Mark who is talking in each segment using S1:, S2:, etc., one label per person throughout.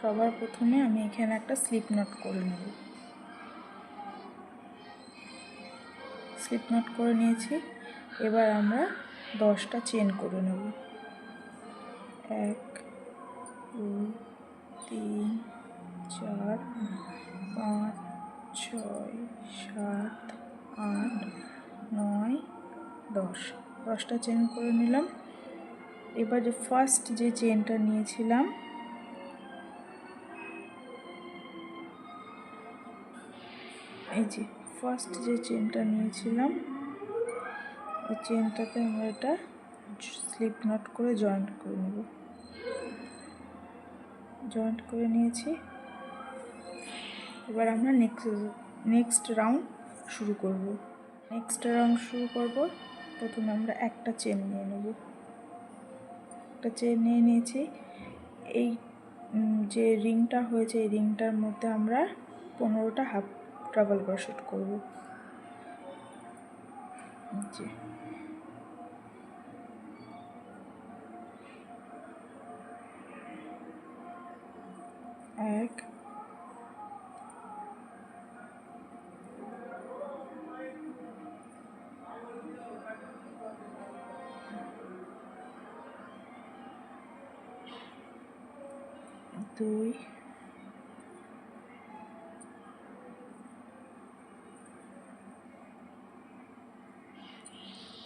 S1: সবার প্রথমে আমি এখানে একটা স্লিপ নট করে নেব। স্লিপ নট করে নিয়েছি। এবার আমরা 10টা চেন করে নেব। 1 2 3 4 5 6 7 8 9 10। 10টা চেন করে নিলাম। এবার যে ফার্স্ট যে চেনটা নিয়েছিলাম এই যে ফার্স্ট যে চেনটা নিয়েছিলাম ওই চেনটাতে আমরা এটা স্লিপ নট করে জয়েন্ট করে নেব। জয়েন্ট করে নিয়েছি। এবার আমরা নেক্সট রাউন্ড শুরু করব। প্রথমে আমরা একটা চেন নিয়ে নেব। একটা চেন নিয়ে নিয়েছি। এই যে রিংটা হয়েছে এই রিংটার মধ্যে আমরা 15টা হাফ ডাবল ক্রোশেট করব। যে 1 2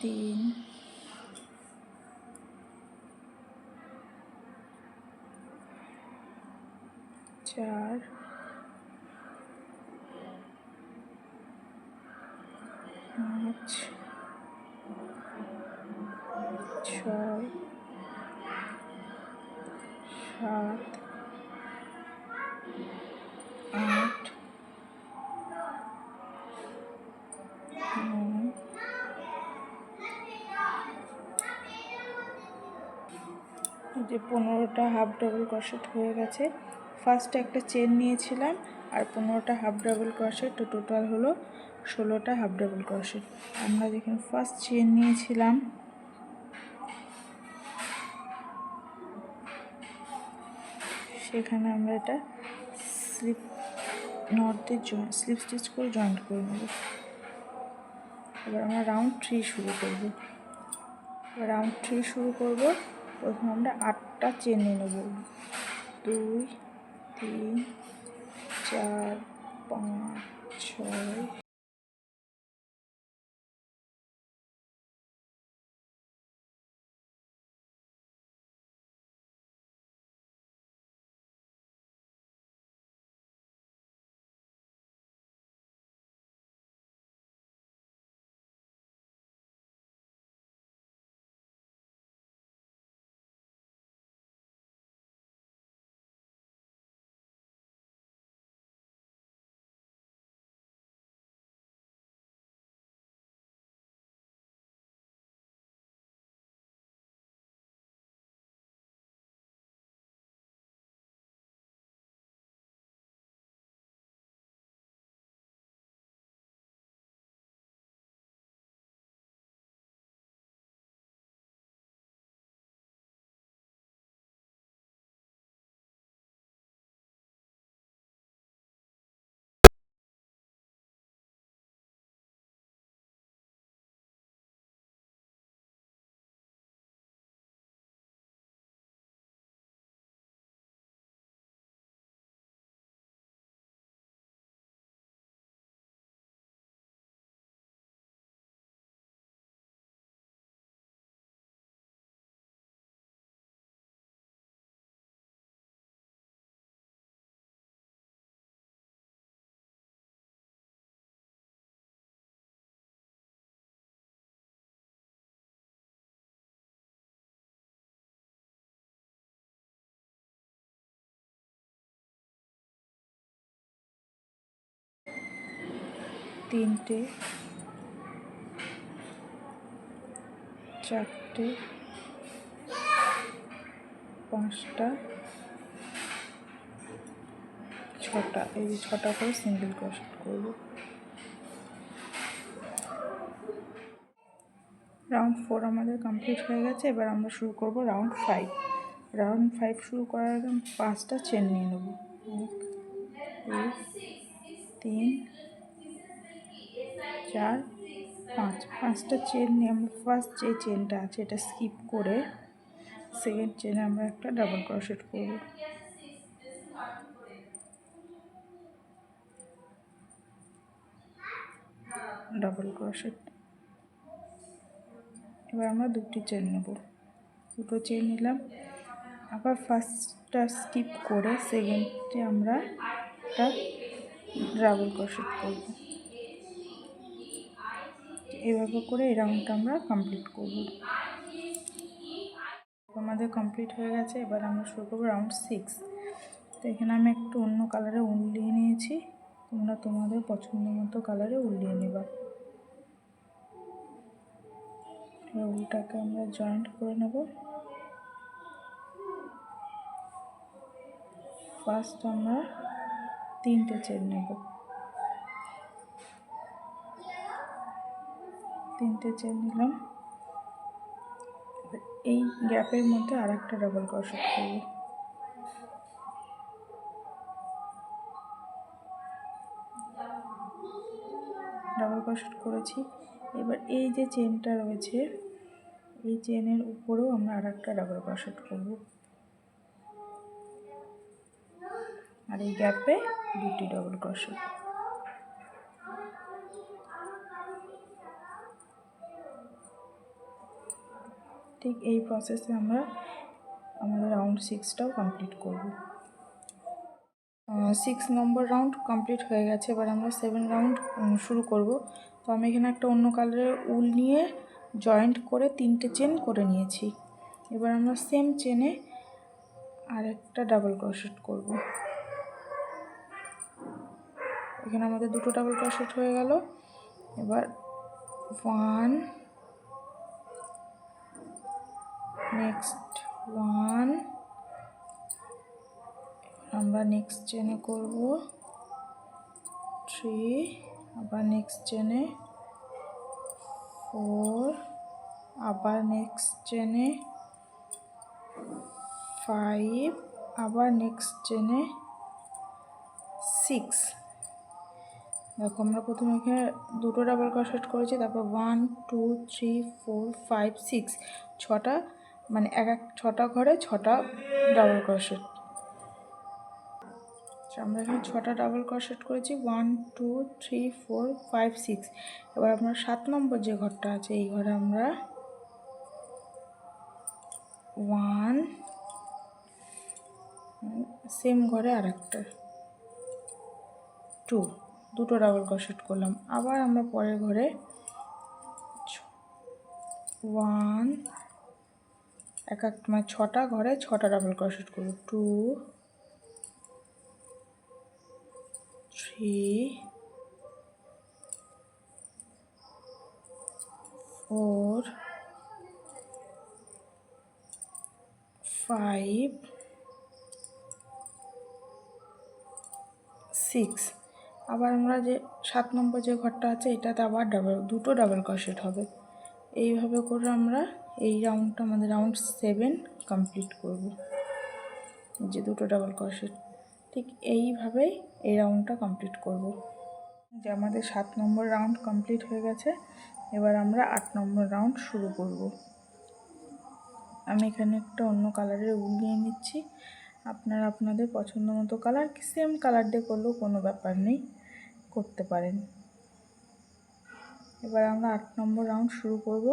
S1: 3 4 5 6 7 8 9 যে 15টা হাফ ডাবল ক্রোশেট হয়ে গেছে। ফার্স্টে একটা চেন নিয়েছিলাম আর 15টা হাফ ডাবল ক্রোশেট, তো টোটাল হলো 16টা হাফ ডাবল ক্রোশেট। আমরা যেখানে ফার্স্ট চেন নিয়েছিলাম সেখানে আমরা এটা স্লিপ নট দিয়ে স্লিপ স্টিচ করে জয়েন্ট করে নেব। এবার আমরা রাউন্ড 3 শুরু করব। প্রথমে আমরা 8টা চেন নিয়ে নেব। 2 3 4 5 6 তিনটে 4টে 5টা 6টা, এই 6টা করে সিঙ্গেল ক্রোশেট করব। রাউন্ড 4 আমাদের কমপ্লিট হয়ে গেছে। এবার আমরা শুরু করব রাউন্ড 5। রাউন্ড 5 শুরু করার আগে 5টা চেন নিয়ে নেব। 1 2 3 4 5, 5টা চেন নিয়ে আমরা ফার্স্ট যে চেনটা আছে এটা স্কিপ করে সেকেন্ড চেনে আমরা একটা ডাবল ক্রোশেট করব। Double crochet. এবার আমরা দুটি চেন নেব, দুটো চেন নিলাম, আবার ফার্স্টটা স্কিপ করে সেকেন্ডে আমরা একটা ডাবল ক্রোশেট করব। এভাবে করে এই রাউন্ডটা আমরা কমপ্লিট করব। আমাদের কমপ্লিট হয়ে গেছে। এবার আমরা শুরু করবো রাউন্ড 6। তো এখানে আমি একটু অন্য কালারে উল দিয়ে নিয়েছি, তোমরা তোমাদের পছন্দ মতো কালারে উল দিয়ে নেবা। উলটাকে আমরা জয়েন্ট করে নেব। ফার্স্ট আমরা 3টে চেন নেব, 3টে চেন নিলাম। এই গ্যাপের মধ্যে আর একটা ডাবল ক্রোশেট করব। ডাবল ক্রোশেট করেছি। এবার এই যে চেনটা রয়েছে এই চেনের উপরেও আমরা আর একটা ডাবল ক্রোশেট করব, আর এই গ্যাপে দুটি ডাবল ক্রোশেট। ঠিক এই প্রসেসে আমরা আমাদের রাউন্ড 6টাও কমপ্লিট করব। 6 নম্বর রাউন্ড কমপ্লিট হয়ে গেছে। এবার আমরা 7 রাউন্ড শুরু করব। তো আমি এখানে একটা অন্য কালারের উল নিয়ে জয়েন্ট করে 3টে চেন করে নিয়েছি। এবার আমরা সেম চেনে আর একটা ডাবল ক্রোশেট করব। এখানে আমাদের দুটো ডাবল ক্রোশেট হয়ে গেল। এবার 1, নেক্সট 1, আমরা নেক্সট চেনে করব 3, আবার নেক্সট চেনে 4, আবার নেক্সট চেনে 5, আবার নেক্সট চেনে 6। দেখো আমরা প্রথমে এখানে দুটো ডাবল ক্রোশেট করেছি, তারপর 1 2 3 4 5 6, 6টা মানে 6টা ঘরে 6টা ডাবল ক্রোশেট। আমরা এখানে 6টা ডাবল ক্রোশেট করেছি, 1 2 3 4 5 6। এবার আমরা 7 নম্বর যে ঘরটা আছে এই ঘরে আমরা 1, সেম ঘরে আর একটা 2, দুটো ডাবল ক্রোশেট করলাম। আবার আমরা পরের ঘরে 1, মানে 6টা ঘরে 6টা ডাবল ক্রোশেট করব, 2 3 4 5 6। আবার আমরা যে 7 নম্বর যে ঘরটা আছে এটাতে আবার দুটো ডাবল ক্রোশেট হবে। এইভাবে করে আমরা এই রাউন্ডটা আমাদের রাউন্ড 7 কমপ্লিট করব। যে দুটো ডাবল ক্রোশেট, ঠিক এইভাবেই এই রাউন্ডটা কমপ্লিট করব। যে আমাদের 7 নম্বর রাউন্ড কমপ্লিট হয়ে গেছে। এবার আমরা 8 নম্বর রাউন্ড শুরু করব। আমি এখানে একটা অন্য কালারের উল নিয়ে নিচ্ছি, আপনারা আপনাদের পছন্দ মতো কালার সেম কালার দিয়ে করলেও কোনো ব্যাপার নেই, করতে পারেন। এবার আমরা 8 নম্বর রাউন্ড শুরু করব।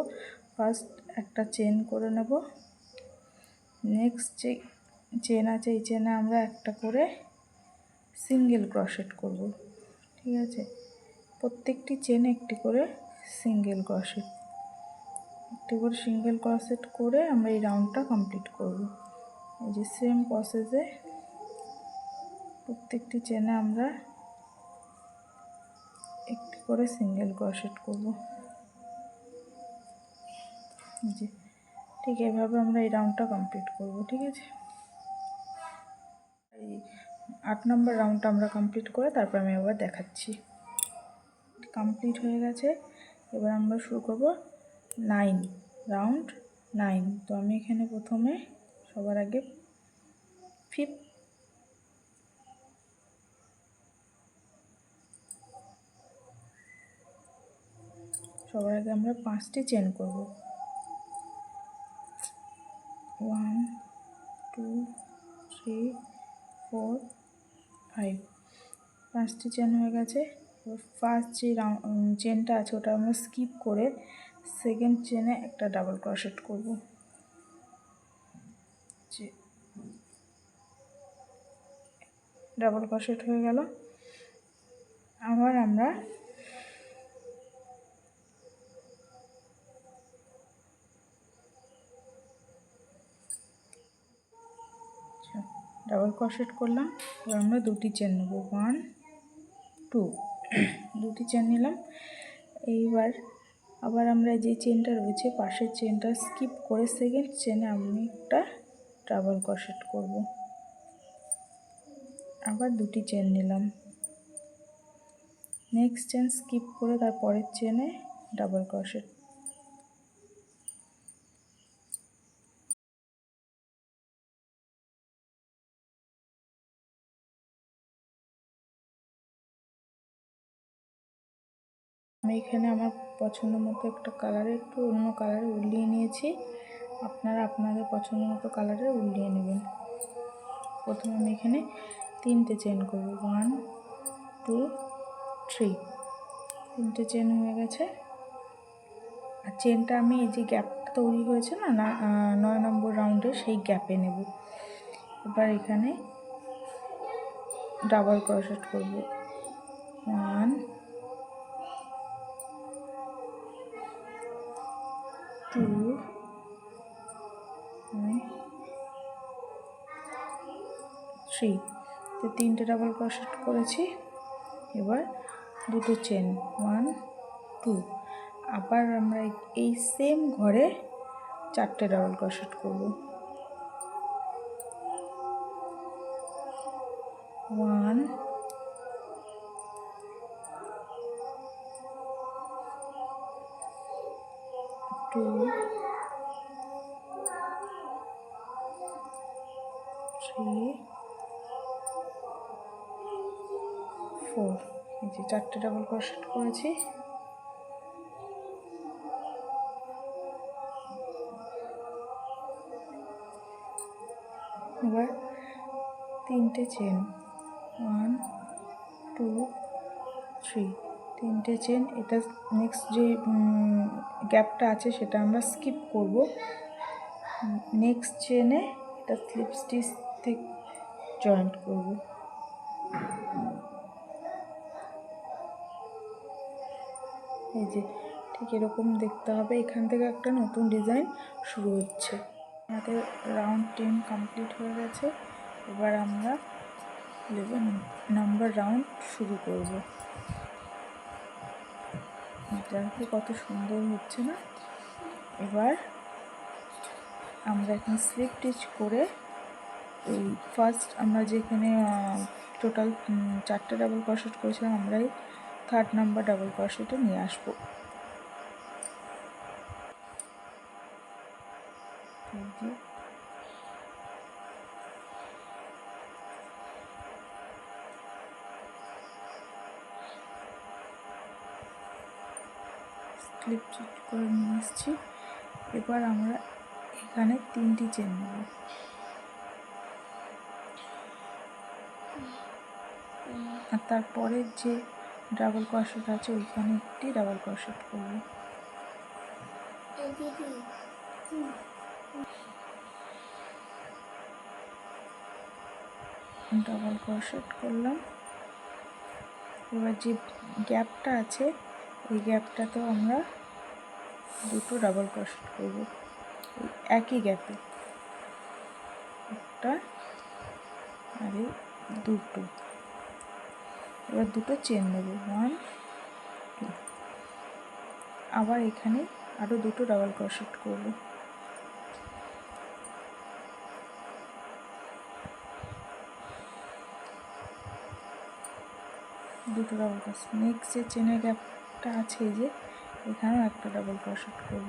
S1: ফার্স্ট একটা চেন করে নেব, নেক্সট যে চেন আছে এই চেনে আমরা একটা করে সিঙ্গেল ক্রোশেট করব। ঠিক আছে, প্রত্যেকটি চেনে একটি করে সিঙ্গেল ক্রোশেট, একটি করে সিঙ্গেল ক্রোশেট করে আমরা এই রাউন্ডটা কমপ্লিট করব। এই যে সেম প্রসেসে প্রত্যেকটি চেনে আমরা একটি করে সিঙ্গেল ক্রোশেট করব। জি, ঠিক এভাবে আমরা এই রাউন্ডটা কমপ্লিট করব। ঠিক আছে, এই 8 নম্বর রাউন্ডটা আমরা কমপ্লিট করে তারপর আমি আবার দেখাচ্ছি। কমপ্লিট হয়ে গেছে। এবার আমরা শুরু করব 9 রাউন্ড 9। তো আমি এখানে প্রথমে সবার আগে আমরা 5টি চেন করব। 1 2 3 4 5, 5টি চেন হয়ে গেছে। ফার্স্ট যে চেনটা আছে ওটা আমরা স্কিপ করে সেকেন্ড চেনে একটা ডাবল ক্রোশেট করব। ডাবল ক্রোশেট হয়ে গেল। আবার আমরা ডাবল ক্রোশেট করলাম। এবার আমরা 2টি চেন নেব, 1 2, 2টি চেন নিলাম। এইবার আবার আমরা যে চেনটা রয়েছে পাশের চেনটা স্কিপ করে সেকেন্ড চেনে আমি একটা ডাবল ক্রোশেট করব। আবার 2টি চেন নিলাম, নেক্সট চেন স্কিপ করে তার পরের চেনে ডাবল ক্রোশেট। আমি এখানে আমার পছন্দ মতো একটা কালারে একটু অন্য কালারে উল্লিয়ে নিয়েছি, আপনারা আপনাদের পছন্দ মতো কালারে উল্লিয়ে নেবেন। প্রথমে আমি এখানে 3টে চেন করব, 1 2 3, 3টে চেন হয়ে গেছে। আর চেনটা আমি এই যে গ্যাপটা তৈরি হয়েছে না 9 নম্বর রাউন্ডে সেই গ্যাপে নেব। এবার এখানে ডাবল ক্রোশেট করব, 1 2 3, তো 3টে ডাবল ক্রোশেট করেছি। এবার 2টো চেন, 1 2, আবার আমরা এই সেম ঘরে 4টে ডাবল ক্রোশেট করব, 1 2 3 4, এই যে 4টে ডাবল ক্রোশেট করেছি। এবার 3টে চেন, 1 2 3, 3টে চেন। এটা নেক্সট যে গ্যাপটা আছে সেটা আমরা স্কিপ করব। নেক্সট চেনে এটা স্লিপ স্টিচ থেকে জয়েন্ট করব। এই যে ঠিক এরকম দেখতে হবে। এখান থেকে একটা নতুন ডিজাইন শুরু হচ্ছে। আমাদের রাউন্ড 10 কমপ্লিট হয়ে গেছে। এবার আমরা 11 নম্বর রাউন্ড শুরু করব। দেখো কত সুন্দর হচ্ছে না। এবার আমরা এখন স্লিপ স্টিচ করে এই ফার্স্ট আমরা যেখানে টোটাল 4টে ডাবল ক্রোশেট করেছিলাম আমরা এই 3rd নাম্বার ডাবল ক্রোশেটে নিয়ে আসবো। স্লিপ স্টিচ করে নিয়ে এসেছি। এবার আমরা এখানে 3টি চেন নেব, আর তারপরের যে ডাবল ক্রোশেট আছে ওইখানে একটি ডাবল ক্রোশেট করব। ডাবল ক্রোশেট করলাম। এবার যে গ্যাপটা আছে ওই গ্যাপটাতেও আমরা 2টো ডাবল ক্রোশেট করব, একই গ্যাপে একটা আর এই 2টো। এবার 2টো চেন নেব, 1 2, আবার এখানে আরও 2টো ডাবল ক্রোশেট করব। দুটো ডাবল ক্রোশেট। নেক্সট যে চেনের গ্যাপটা আছে এই যে এখানেও একটা ডাবল ক্রোশেট করব।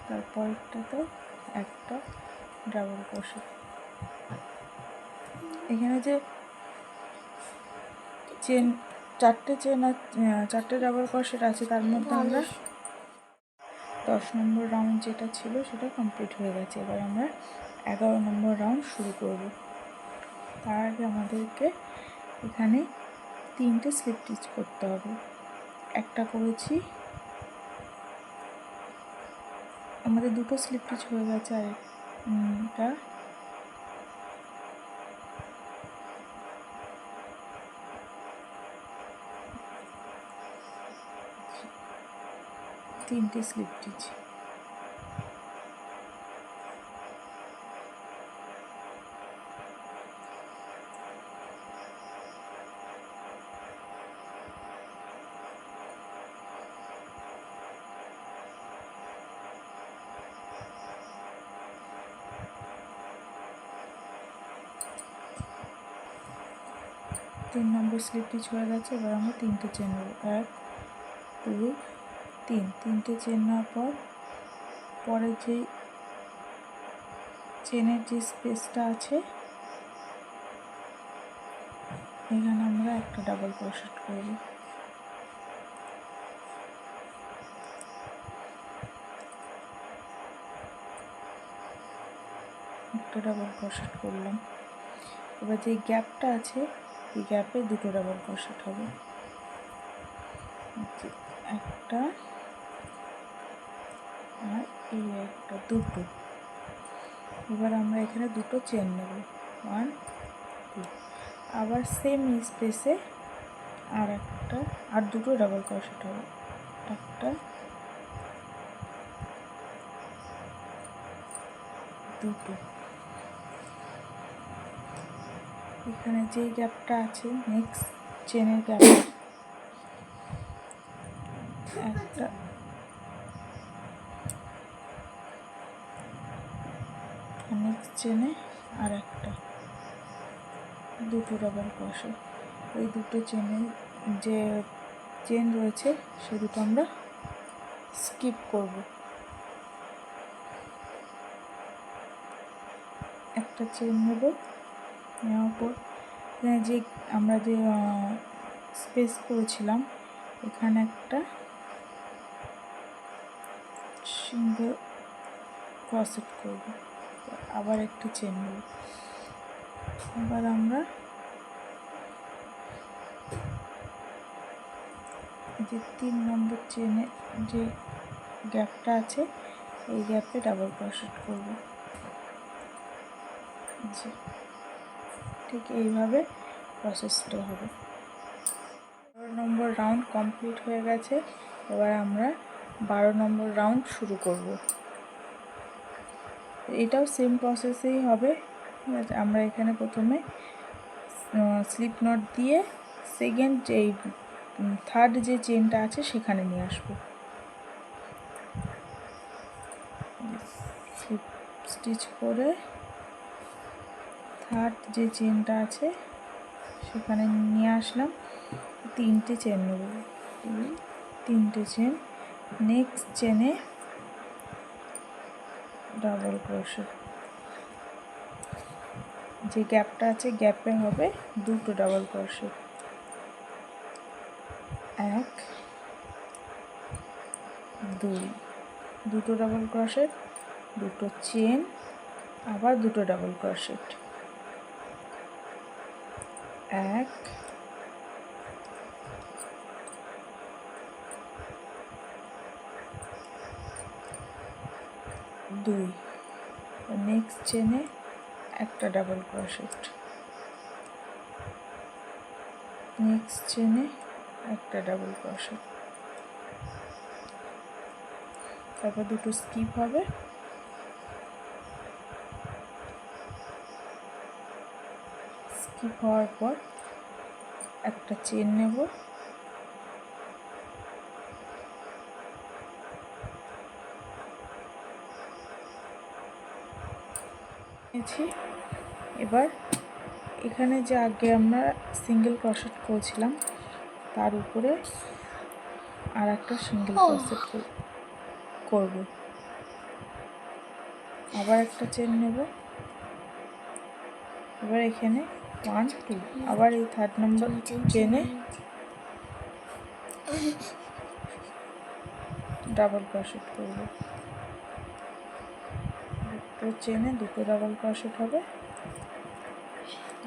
S1: তারপরটাতে একটা ডাবল ক্রোশেট। এখানে যে চেন চারটে চেন আর চারটে ডাবল ক্রোশেট আছে, তার মধ্যে আমরা 10 নম্বর রাউন্ড যেটা ছিল সেটা কমপ্লিট হয়ে গেছে। এবার আমরা 11 নম্বর রাউন্ড শুরু করব। তার আগে আমাদেরকে এখানে 3টে স্লিপ স্টিচ করতে হবে। একটা করেছি, আমাদের 2টো স্লিপ স্টিচ হয়ে গেছে, আর এটা 3টে স্লিপ স্টিচ। তিন নম্বর স্লিপ স্টিচ হয়ে গেছে। এবার আমরা 3টে চেন নেব, 1 2 3। 3টে চেন নেওয়ার পর পরে যে চেনের যে স্পেসটা আছে এখানে আমরা একটা ডাবল ক্রোশেট করব। একটা ডাবল ক্রোশেট করলাম। এবার যে গ্যাপটা আছে এই গ্যাপে 2টো ডাবল ক্রোশেট হবে, একটা আর এই একটা, 2টো। এবার আমরা এখানে 2টো চেন নেব, 1 2। আবার সেম স্পেসে আর 2টো ডাবল ক্রোশেট হবে, একটা 2টো। এখানে যেই গ্যাপটা আছে নেক্সট চেনের গ্যাপে একটা, নেক্সট চেনে আর একটা, 2টো ডাবল ক্রোশেট। এই 2টো চেনে যে চেন রয়েছে সে দুটো আমরা স্কিপ করব। একটা চেন নেব, নেওয়ার পর যে আমরা যে স্পেস করেছিলাম এখানে একটা সিঙ্গেল ক্রোশেট করব, আবার একটা চেন নেব। এবার আমরা যে 3 নম্বর চেনে যে গ্যাপটা আছে এই গ্যাপে ডাবল ক্রোশেট করব। ঠিক এইভাবে প্রসেসটা হবে। 12 নম্বর রাউন্ড কমপ্লিট হয়ে গেছে। এবার আমরা 12 নম্বর রাউন্ড শুরু করব। এটাও সেম প্রসেসেই হবে। আমরা এখানে প্রথমে স্লিপ নট দিয়ে সেকেন্ড যেই থার্ড যে চেনটা আছে সেখানে নিয়ে আসবো। স্লিপ স্টিচ করে থার্ড যে চেনটা আছে সেখানে নিয়ে আসলাম, 3টে চেন নেব, 3টে চেন। নেক্সট চেনে ডাবল ক্রোশেট, যে গ্যাপটা আছে গ্যাপে হবে 2টো ডাবল ক্রোশেট, 1 2, 2টো ডাবল ক্রোশেট, 2টো চেন, আবার 2টো ডাবল ক্রোশেট, 1 2। নেক্সট চেনে একটা ডাবল ক্রোশেট, নেক্সট চেনে একটা ডাবল ক্রোশেট, তারপর 2টো স্কিপ হবে, স্কিপ হওয়ার পর একটা চেন নেব, এবার এখানে যে আগে আমরা সিঙ্গেল ক্রোশেট করেছিলাম তার উপরে আর একটা সিঙ্গেল ক্রোশেট করব। আবার একটা চেন নেব। এবার এখানে 1 2 আবার এই 3rd নম্বর চেনে ডাবল ক্রোশেট করব। দুটো চেনে দুটো ডাবল ক্রোশেট হবে,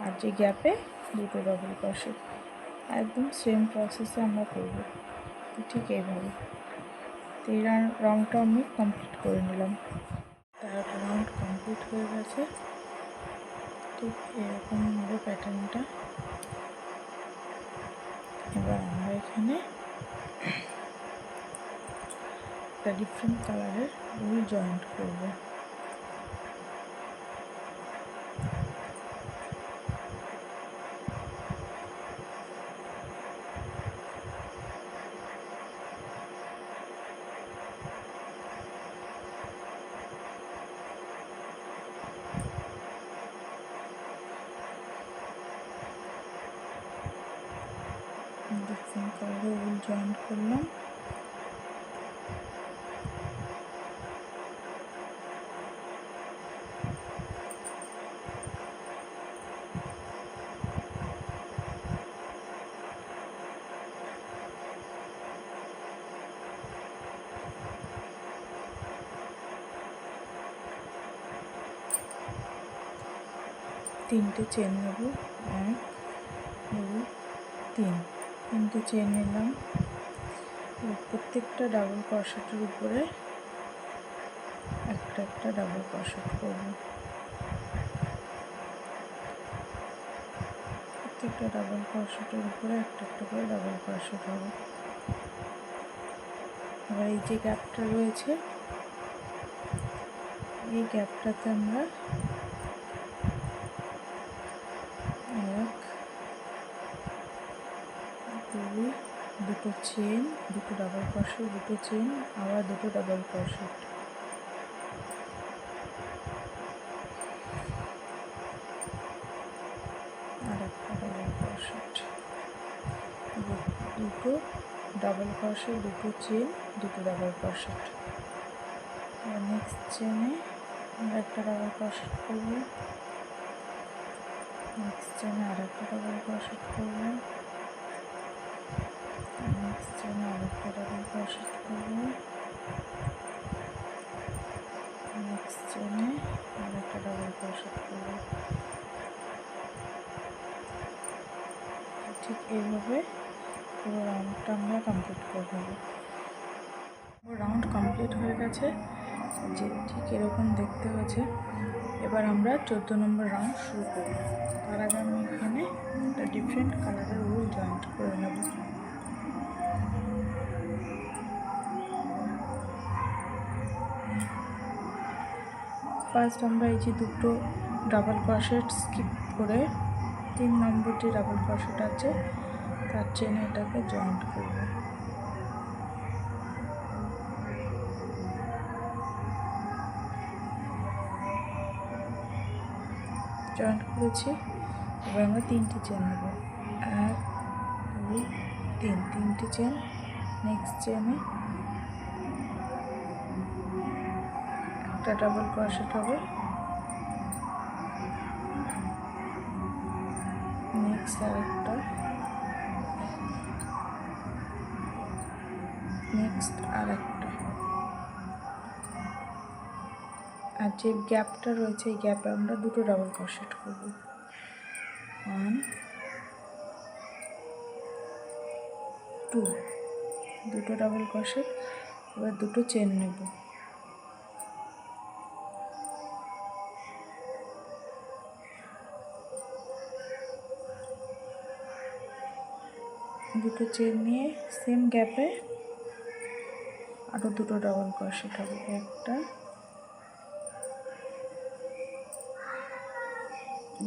S1: আর যে গ্যাপে দুটো ডাবল ক্রোশেট। একদম সেম প্রসেসে আমরা করব, ঠিক এইভাবে। তো এই রাউন্ডটা আমি কমপ্লিট করে নিলাম। 3rd রাউন্ড কমপ্লিট হয়ে গেছে। ঠিক এরকম হবে প্যাটার্নটা। এবার আমরা এখানে একটা ডিফারেন্ট কালারের উল জয়েন্ট করব। ডিফারেন্ট কালারের উল জয়েন্ট করলাম। তিনটে চেন নেব, 1 2 3, তিনটে চেন নিলাম। প্রত্যেকটা ডাবল ক্রোশেটের উপরে একটা একটা ডাবল ক্রোশেট করব। প্রত্যেকটা ডাবল ক্রোশেটের উপরে একটা একটা করে ডাবল ক্রোশেট হবে। এবার এই যে গ্যাপটা রয়েছে, এই গ্যাপটাতে আমরা 1 2 দুটো চেন, দুটো ডাবল ক্রোশেট, দুটো চেন, আবার দুটো ডাবল ক্রোশেট। আর একটা ডাবল ক্রোশেট, দুটো ডাবল ক্রোশেট, দুটো চেন, দুটো ডাবল ক্রোশেট। আর নেক্সট চেনে আমরা একটা ডাবল ক্রোশেট করব। নেক্সট চেনে আর একটা ডাবল ক্রোশেট করব। নেক্সট চেনে আর একটা ডাবল ক্রোশেট করব। নেক্সট চেনে আর একটা ডাবল ক্রোশেট করব। ঠিক এইভাবে পুরো রাউন্ডটা আমরা কমপ্লিট করে নেব। রাউন্ড কমপ্লিট হয়ে গেছে, যে ঠিক এরকম দেখতে হয়েছে। এবার আমরা 14 নম্বর রাউন্ড শুরু করব। তার আগে আমি এখানে একটা ডিফারেন্ট কালারের উল জয়েন্ট করে নেব। ফার্স্ট আমরা এই যে দুটো ডাবল ক্রোশেট স্কিপ করে 3 নম্বর যে ডাবল ক্রোশেট আছে তার চেনে এটাকে জয়েন্ট করব। জয়েন্ট করেছি। এবার আমরা 3টে চেন নেব, 1 2 3, 3টে চেন। নেক্সট চেনে একটা ডাবল ক্রোশেট হবে। নেক্সট আরেকটা, নেক্সট আরেকটা। আর যে গ্যাপটা রয়েছে এই গ্যাপে আমরা দুটো ডাবল ক্রোশেট করব। 1 2, দুটো ডাবল ক্রোশেট। এবার দুটো চেন নেব। দুটো চেন নিয়ে সেম গ্যাপে আরও দুটো ডাবল ক্রোশেট হবে। একটা,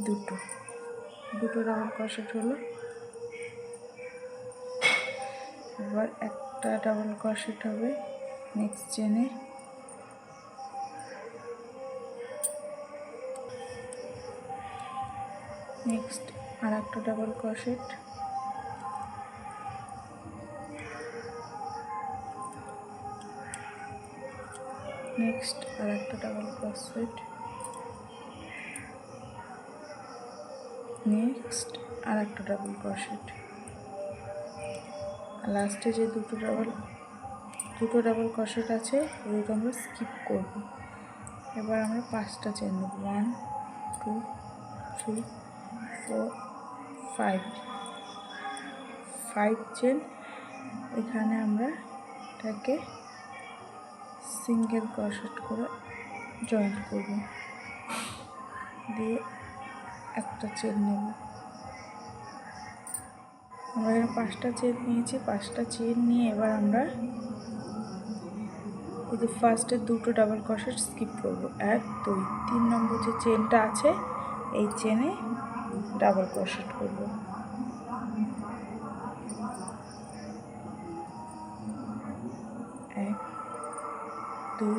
S1: দুটো, দুটো ডাবল ক্রোশেট হলো। এবার একটা ডাবল ক্রোশেট হবে নেক্সট চেনে। নেক্সট আর একটা ডাবল ক্রোশেট। নেক্সট আর একটা ডাবল ক্রোশেট, নেক্সট আর একটা ডাবল ক্রোশেট, লাস্টে যে দুটো ডাবল ক্রোশেট আছে ওগুলো আমরা স্কিপ করব। এবার আমরা 5টা চেন নেব, 1 2 3 4 5 চেন। এখানে আমরা এটাকে সিঙ্গেল ক্রোশেট করে জয়েন্ট করব, দিয়ে একটা চেন নেব। আমরা এখানে 5টা চেন নিয়েছি, 5টা চেন নিয়ে এবার আমরা এই যে ফার্স্টের দুটো ডাবল ক্রোশেট স্কিপ করব, 1 2 3 নম্বর যে চেনটা আছে এই চেনে ডাবল ক্রোশেট করব। এক 2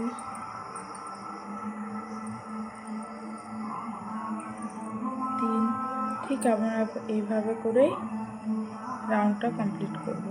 S1: 3, ঠিক আমরা এইভাবে করেই রাউন্ডটা কমপ্লিট করব।